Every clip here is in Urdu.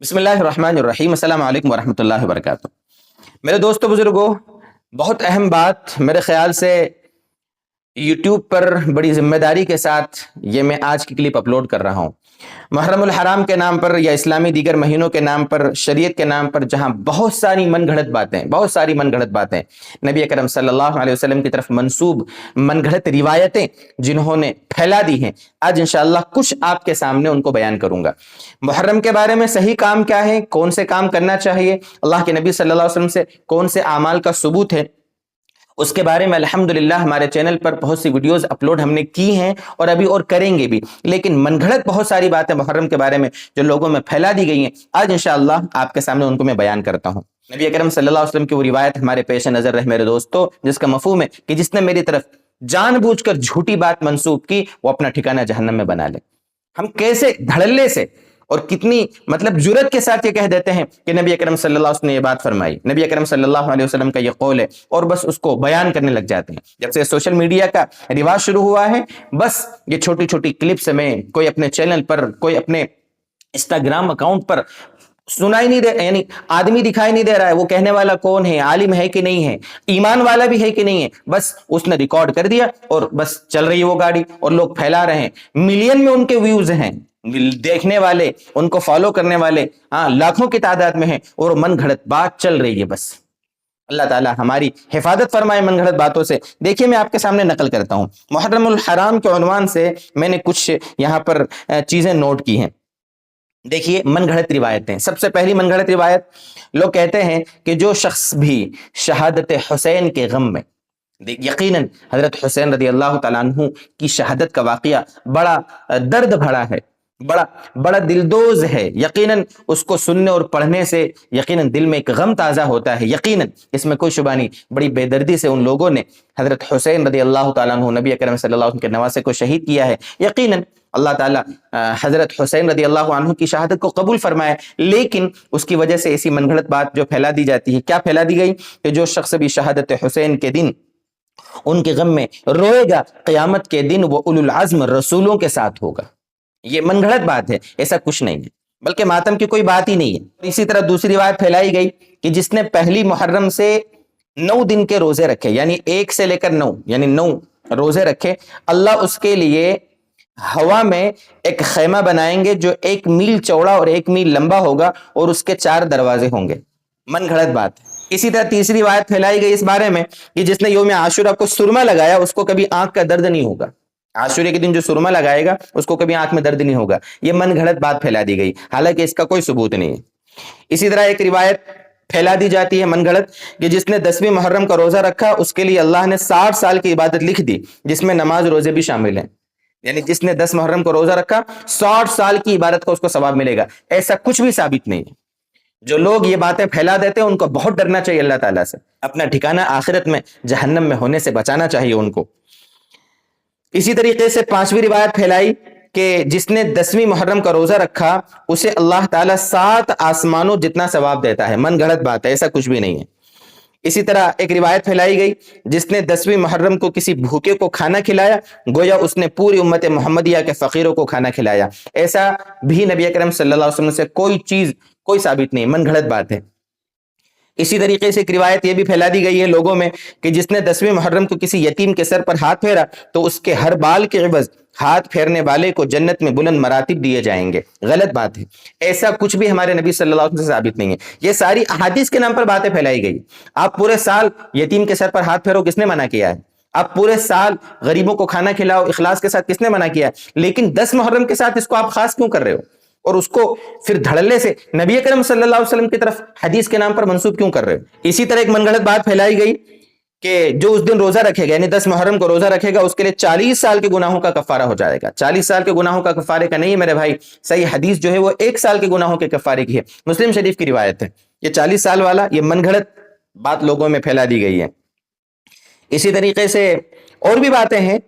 بسم اللہ الرحمن الرحیم السلام علیکم ورحمۃ اللہ وبرکاتہ۔ میرے دوستو بزرگوں، بہت اہم بات میرے خیال سے یوٹیوب پر بڑی ذمہ داری کے ساتھ یہ میں آج کی کلپ اپلوڈ کر رہا ہوں۔ محرم الحرام کے نام پر یا اسلامی دیگر مہینوں کے نام پر، شریعت کے نام پر جہاں بہت ساری من گھڑت باتیں نبی اکرم صلی اللہ علیہ وسلم کی طرف منسوب من گھڑت روایتیں جنہوں نے پھیلا دی ہیں، آج انشاءاللہ کچھ آپ کے سامنے ان کو بیان کروں گا۔ محرم کے بارے میں صحیح کام کیا ہے، کون سے کام کرنا چاہیے، اللہ کے نبی صلی اللہ علیہ وسلم سے کون سے اعمال کا ثبوت ہے، اس کے بارے میں الحمدللہ ہمارے چینل پر بہت سی ویڈیوز اپلوڈ ہم نے کی ہیں اور ابھی اور کریں گے بھی، لیکن من گھڑت بہت ساری باتیں محرم کے بارے میں جو لوگوں میں پھیلا دی گئی ہیں، آج انشاءاللہ آپ کے سامنے ان کو میں بیان کرتا ہوں۔ نبی اکرم صلی اللہ علیہ وسلم کی وہ روایت ہمارے پیش نظر رہے میرے دوستو، جس کا مفہوم ہے کہ جس نے میری طرف جان بوجھ کر جھوٹی بات منسوب کی وہ اپنا ٹھکانہ جہنم میں بنا لے۔ ہم کیسے دھڑلے سے اور کتنی جرات کے ساتھ یہ کہہ دیتے ہیں کہ نبی اکرم صلی اللہ علیہ وسلم نے یہ بات فرمائی، نبی اکرم صلی اللہ علیہ وسلم کا یہ قول ہے، اور بس اس کو بیان کرنے لگ جاتے ہیں۔ جب سے سوشل میڈیا کا رواج شروع ہوا ہے، بس یہ چھوٹی چھوٹی کلپس میں کوئی اپنے چینل پر، کوئی اپنے انسٹاگرام اکاؤنٹ پر سنائی نہیں دے، یعنی آدمی دکھائی نہیں دے رہا ہے، وہ کہنے والا کون ہے، عالم ہے کہ نہیں ہے، ایمان والا بھی ہے کہ نہیں ہے، بس اس نے ریکارڈ کر دیا اور بس چل رہی ہے وہ گاڑی اور لوگ پھیلا رہے ہیں۔ ملین میں ان کے ویوز ہیں، دیکھنے والے، ان کو فالو کرنے والے لاکھوں کی تعداد میں ہیں، اور من گھڑت بات چل رہی ہے بس۔ اللہ تعالی ہماری حفاظت فرمائے من گھڑت باتوں سے۔ دیکھیے میں آپ کے سامنے نقل کرتا ہوں، محرم الحرام کے عنوان سے میں نے کچھ یہاں پر چیزیں نوٹ کی ہیں۔ دیکھیے من گھڑت روایتیں، سب سے پہلی من گھڑت روایت، لوگ کہتے ہیں کہ جو شخص بھی شہادت حسین کے غم میں، یقیناً حضرت حسین رضی اللہ تعالیٰ عنہ کی شہادت کا واقعہ بڑا درد بھرا ہے، بڑا دلدوز ہے، یقیناً اس کو سننے اور پڑھنے سے یقیناً دل میں ایک غم تازہ ہوتا ہے، یقیناً اس میں کوئی شبہ نہیں۔ بڑی بے دردی سے ان لوگوں نے حضرت حسین رضی اللہ تعالیٰ عنہ نبی اکرم صلی اللہ علیہ وسلم کے نواسے کو شہید کیا ہے، یقیناً اللہ تعالیٰ حضرت حسین رضی اللہ عنہ کی شہادت کو قبول فرمائے، لیکن اس کی وجہ سے ایسی من گھڑت بات جو پھیلا دی جاتی ہے، کیا پھیلا دی گئی کہ جو شخص بھی شہادت حسین کے دن ان کے غم میں روئے گا، قیامت کے دن وہ اولو العزم رسولوں کے ساتھ ہوگا۔ یہ من گھڑت بات ہے، ایسا کچھ نہیں ہے، بلکہ ماتم کی کوئی بات ہی نہیں ہے۔ اسی طرح دوسری روایت پھیلائی گئی کہ جس نے پہلی محرم سے 9 دن کے روزے رکھے، یعنی 1 سے لے کر 9، یعنی 9 روزے رکھے، اللہ اس کے لیے ہوا میں ایک خیمہ بنائیں گے جو 1 میل چوڑا اور 1 میل لمبا ہوگا، اور اس کے 4 دروازے ہوں گے۔ من گھڑت بات ہے۔ اسی طرح تیسری روایت پھیلائی گئی اس بارے میں کہ جس نے یوم عاشورہ کو سرما لگایا اس کو کبھی آنکھ کا درد نہیں ہوگا۔ عاشورے کے دن جو سرما لگائے گا اس کو کبھی آنکھ میں درد نہیں ہوگا۔ یہ من گھڑت بات پھیلا دی گئی، حالانکہ اس کا کوئی ثبوت نہیں ہے۔ اسی طرح ایک روایت پھیلا دی جاتی ہے من گھڑت کہ جس نے 10ویں محرم کا روزہ رکھا اس کے لیے اللہ نے 60 سال کی عبادت لکھ دی، جس میں نماز روزے بھی شامل ہیں، یعنی جس نے 10 محرم کو روزہ رکھا 60 سال کی عبادت کا اس کو ثواب ملے گا۔ ایسا کچھ بھی ثابت نہیں ہے۔ جو لوگ یہ باتیں پھیلا دیتے ہیں ان کو بہت ڈرنا چاہیے اللہ تعالیٰ سے، اپنا ٹھکانہ آخرت میں جہنم میں ہونے سے بچانا چاہیے ان کو۔ اسی طریقے سے 5ویں روایت پھیلائی کہ جس نے 10ویں محرم کا روزہ رکھا اسے اللہ تعالیٰ 7 آسمانوں جتنا ثواب دیتا ہے۔ من گھڑت بات ہے، ایسا کچھ بھی نہیں ہے۔ اسی طرح ایک روایت پھیلائی گئی جس نے 10ویں محرم کو کسی بھوکے کو کھانا کھلایا گویا اس نے پوری امت محمدیہ کے فقیروں کو کھانا کھلایا۔ ایسا بھی نبی اکرم صلی اللہ علیہ وسلم سے کوئی ثابت نہیں، من گھڑت بات ہے۔ اسی طریقے سے ایک روایت یہ بھی پھیلا دی گئی ہے لوگوں میں کہ جس نے 10ویں محرم کو کسی یتیم کے سر پر ہاتھ پھیرا تو اس کے ہر بال کے عوض ہاتھ پھیرنے والے کو جنت میں بلند مراتب دیے جائیں گے۔ غلط بات ہے، ایسا کچھ بھی ہمارے نبی صلی اللہ علیہ وسلم سے ثابت نہیں ہے۔ یہ ساری احادیث کے نام پر باتیں پھیلائی گئی۔ آپ پورے سال یتیم کے سر پر ہاتھ پھیرو، کس نے منع کیا ہے؟ آپ پورے سال غریبوں کو کھانا کھلاؤ اخلاص کے ساتھ، کس نے منع کیا ہے؟ لیکن 10 محرم کے ساتھ اس کو آپ خاص کیوں کر رہے ہو، اور اس کو پھر دھڑلے سے نبی اکرم صلی اللہ علیہ وسلم کی طرف حدیث کے نام پر منسوب کیوں کر رہے ہو؟ اسی طرح ایک من گھڑت بات پھیلائی گئی کہ جو اس دن روزہ رکھے گا، یعنی 10 محرم کو روزہ رکھے گا، اس کے لیے 40 سال کے گناہوں کا کفارہ ہو جائے گا۔ 40 سال کے گناہوں کا کفارے کا نہیں ہے میرے بھائی، صحیح حدیث جو ہے وہ 1 سال کے گناہوں کے کفارے کی ہے، مسلم شریف کی روایت ہے۔ یہ 40 سال والا یہ من گھڑت بات لوگوں میں پھیلا دی گئی ہے۔ اسی طریقے سے اور بھی باتیں ہیں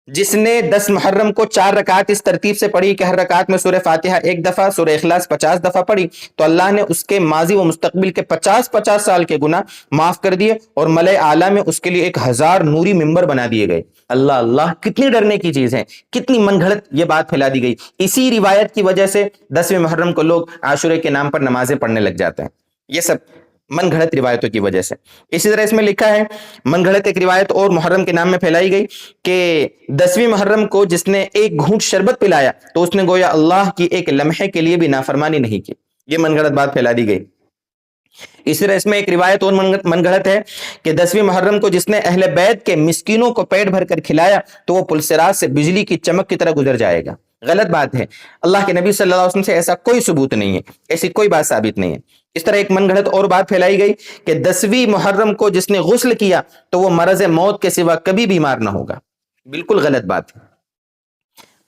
جس نے 10 محرم کو 4 رکعت اس ترتیب سے پڑھی کہ ہر رکعت میں سورہ فاتحہ 1 دفعہ، سورہ اخلاص 50 دفعہ پڑھی، تو اللہ نے اس کے ماضی و مستقبل کے 50 سال کے گناہ معاف کر دیے، اور ملائے اعلیٰ میں اس کے لیے 1000 نوری ممبر بنا دیے گئے۔ اللہ اللہ، کتنی ڈرنے کی چیز ہے، کتنی من گھڑت یہ بات پھیلا دی گئی۔ اسی روایت کی وجہ سے 10ویں محرم کو لوگ عاشورے کے نام پر نمازیں پڑھنے لگ جاتے ہیں، یہ سب من گھڑت روایتوں کی وجہ سے۔ اسی طرح اس میں لکھا ہے، من گھڑت ایک روایت اور محرم کے نام میں پھیلائی گئی کہ 10ویں محرم کو جس نے ایک گھونٹ شربت پلایا تو اس نے گویا اللہ کی ایک لمحے کے لیے بھی نافرمانی نہیں کی، یہ من گھڑت بات پھیلا دی گئی۔ اسی طرح اس میں ایک روایت اور من گھڑت ہے کہ 10ویں محرم کو جس نے اہل بیت کے مسکینوں کو پیٹ بھر کر کھلایا تو وہ پلسرات سے بجلی کی چمک کی طرح گزر جائے گا۔ غلط بات ہے، اللہ کے نبی صلی اللہ علیہ وسلم سے ایسا کوئی ثبوت نہیں ہے، ایسی کوئی بات ثابت نہیں ہے۔ اس طرح ایک من گھڑت اور بات پھیلائی گئی کہ 10ویں محرم کو جس نے غسل کیا تو وہ مرض موت کے سوا کبھی بیمار نہ ہوگا، بالکل غلط بات ہے۔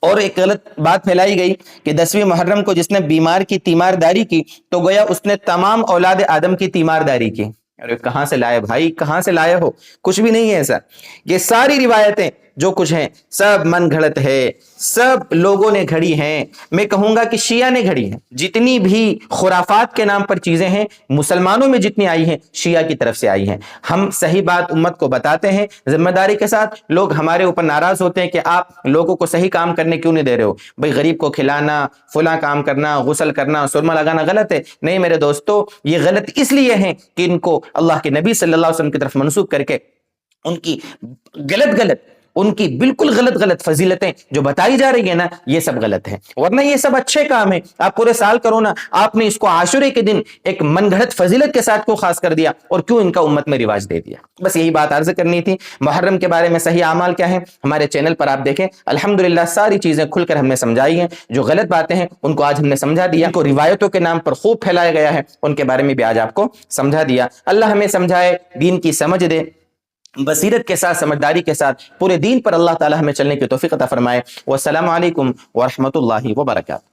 اور ایک غلط بات پھیلائی گئی کہ 10ویں محرم کو جس نے بیمار کی تیمارداری کی تو گویا اس نے تمام اولاد آدم کی تیمارداری کی۔ ارے کہاں سے لائے بھائی، کہاں سے لائے ہو؟ کچھ بھی نہیں ہے ایسا، یہ ساری روایتیں جو کچھ ہیں سب من گھڑت ہے، سب لوگوں نے گھڑی ہیں، میں کہوں گا کہ شیعہ نے گھڑی ہیں۔ جتنی بھی خرافات کے نام پر چیزیں ہیں مسلمانوں میں جتنی آئی ہیں شیعہ کی طرف سے آئی ہیں۔ ہم صحیح بات امت کو بتاتے ہیں ذمہ داری کے ساتھ، لوگ ہمارے اوپر ناراض ہوتے ہیں کہ آپ لوگوں کو صحیح کام کرنے کیوں نہیں دے رہے ہو؟ بھئی غریب کو کھلانا، فلاں کام کرنا، غسل کرنا، سرما لگانا غلط ہے؟ نہیں میرے دوستو، یہ غلط اس لیے ہیں کہ ان کو اللہ کے نبی صلی اللہ علیہ وسلم کی طرف منسوب کر کے ان کی ان کی بالکل غلط فضیلتیں جو بتائی جا رہی ہیں نا، یہ سب غلط ہیں، ورنہ یہ سب اچھے کام ہیں، آپ پورے سال کرو نا۔ آپ نے اس کو عاشورے کے دن ایک من گھڑت فضیلت کے ساتھ کیوں خاص کر دیا اور کیوں ان کا امت میں رواج دے دیا؟ بس یہی بات عرض کرنی تھی۔ محرم کے بارے میں صحیح اعمال کیا ہیں ہمارے چینل پر آپ دیکھیں، الحمدللہ ساری چیزیں کھل کر ہم نے سمجھائی ہیں۔ جو غلط باتیں ہیں ان کو آج ہم نے سمجھا دیا، ان کو روایتوں کے نام پر خوب پھیلایا گیا ہے، ان کے بارے میں بھی آج آپ کو سمجھا دیا۔ اللہ ہمیں سمجھائے، دین کی سمجھ دے، بصیرت کے ساتھ، سمجھداری کے ساتھ پورے دین پر اللہ تعالی ہمیں چلنے کی توفیق عطا فرمائے۔ والسلام علیکم ورحمۃ اللہ وبرکاتہ۔